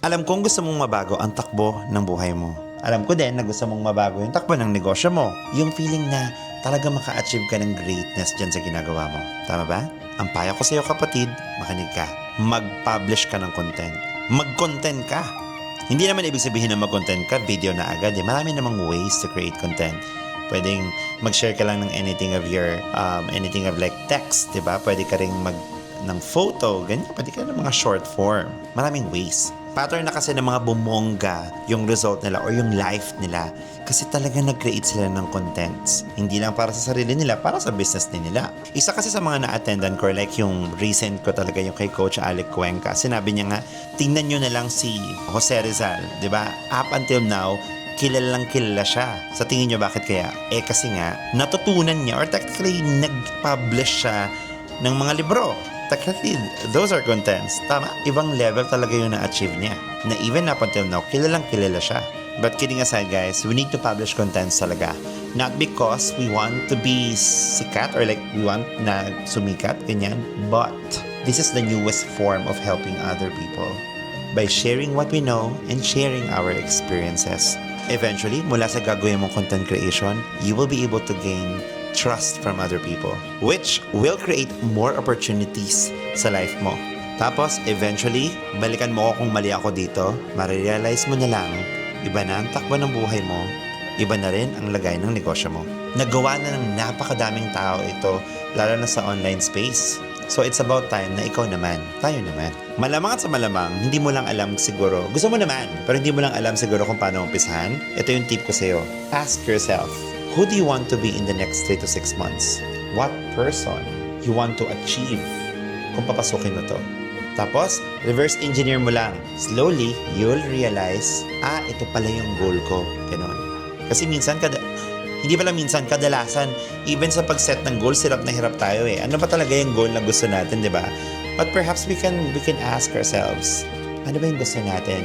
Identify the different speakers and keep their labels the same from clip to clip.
Speaker 1: Alam kong gusto mong mabago ang takbo ng buhay mo. Alam ko din na gusto mong mabago yung takbo ng negosyo mo. Yung feeling na talaga maka-achieve ka ng greatness dyan sa ginagawa mo. Tama ba? Ang payo ko sa iyo kapatid, makinig ka. Mag-publish ka ng content. Mag-content ka. Hindi naman ibig sabihin na mag-content ka, video na agad. Marami namang ways to create content. Pwedeng mag-share ka lang ng anything of like text, diba? Pwede ka rin ng photo, ganyan. Pwede ka ng mga short form. Maraming ways. Pattern na kasi ng mga bumongga yung result nila or yung life nila kasi talaga nag-create sila ng contents. Hindi lang para sa sarili nila, para sa business din nila. Isa kasi sa mga na-attendan ko, like yung recent ko talaga, yung kay Coach Alec Cuenca, sinabi niya nga, tingnan nyo na lang si Jose Rizal, di ba? Up until now, kilalang kilala siya. Sa tingin nyo bakit kaya? Kasi nga, natutunan niya or technically nag-publish siya ng mga libro. Technically, those are contents. Tama, ibang level talaga yung na-achieve niya. Na even up until now, kilalang kilala siya. But kidding aside guys, we need to publish contents talaga. Not because we want to be sikat or like we want na sumikat, ganyan. But this is the newest form of helping other people. By sharing what we know and sharing our experiences. Eventually, mula sa gagawin mong content creation, you will be able to gain trust from other people, which will create more opportunities sa life mo. Tapos, eventually, balikan mo ako kung mali ako dito, marirealize mo na lang, iba na ang takbo ng buhay mo, iba na rin ang lagay ng negosyo mo. Nagawa na ng napakadaming tao ito, lalo na sa online space. So, it's about time na ikaw naman, tayo naman. Malamang at sa malamang, hindi mo lang alam siguro, gusto mo naman, pero hindi mo lang alam siguro kung paano umpisahan. Ito yung tip ko sa'yo. Ask yourself, who do you want to be in the next 3 to 6 months? What person you want to achieve kung papasukin mo to? Tapos, reverse engineer mo lang. Slowly, you'll realize, ito pala yung goal ko. Ganon. Kasi minsan, hindi pala minsan, kadalasan, even sa pag-set ng goal, hirap na hirap tayo eh. Ano ba talaga yung goal na gusto natin, di ba? But perhaps we can ask ourselves, ano ba yung gusto natin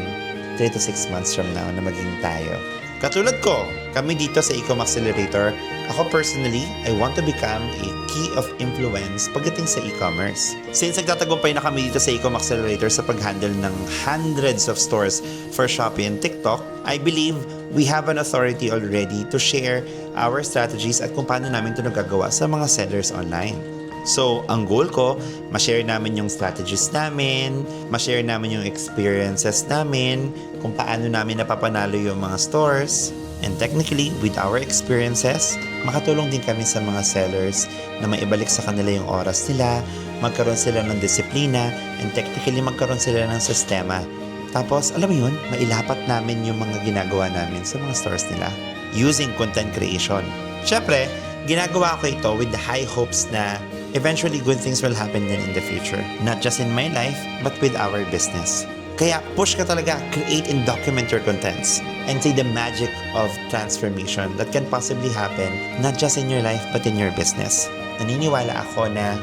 Speaker 1: 3 to 6 months from now na maging tayo? Katulad ko, kami dito sa Ecom Accelerator, ako personally, I want to become a key of influence pagdating sa e-commerce. Since nagtatagumpay na kami dito sa Ecom Accelerator sa pag-handle ng hundreds of stores for Shopee and TikTok, I believe we have an authority already to share our strategies at kung paano namin ito nagagawa sa mga sellers online. So, ang goal ko, ma-share namin yung strategies namin, ma-share namin yung experiences namin, kung paano namin napapanalo yung mga stores. And technically, with our experiences, makatulong din kami sa mga sellers na maibalik sa kanila yung oras nila, magkaroon sila ng disiplina, and technically magkaroon sila ng sistema. Tapos, alam mo yun, mailapat namin yung mga ginagawa namin sa mga stores nila using content creation. Siyempre, ginagawa ko ito with the high hopes na eventually good things will happen then in the future. Not just in my life, but with our business. Kaya push ka talaga, create and document your contents and see the magic of transformation that can possibly happen not just in your life but in your business. Naniniwala ako na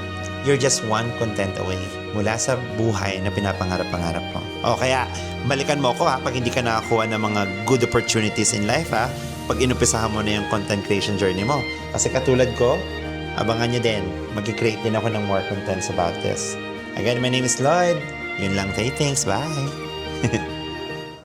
Speaker 1: you're just one content away mula sa buhay na pinapangarap-pangarap mo. O kaya, balikan mo ako pag hindi ka nakakuha ng mga good opportunities in life pag inumpisahan mo na yung content creation journey mo. Kasi katulad ko, abangan nyo din. Mag-create din ako ng more contents about this. Again, my name is Lloyd. Yun lang tayo. Thanks. Bye.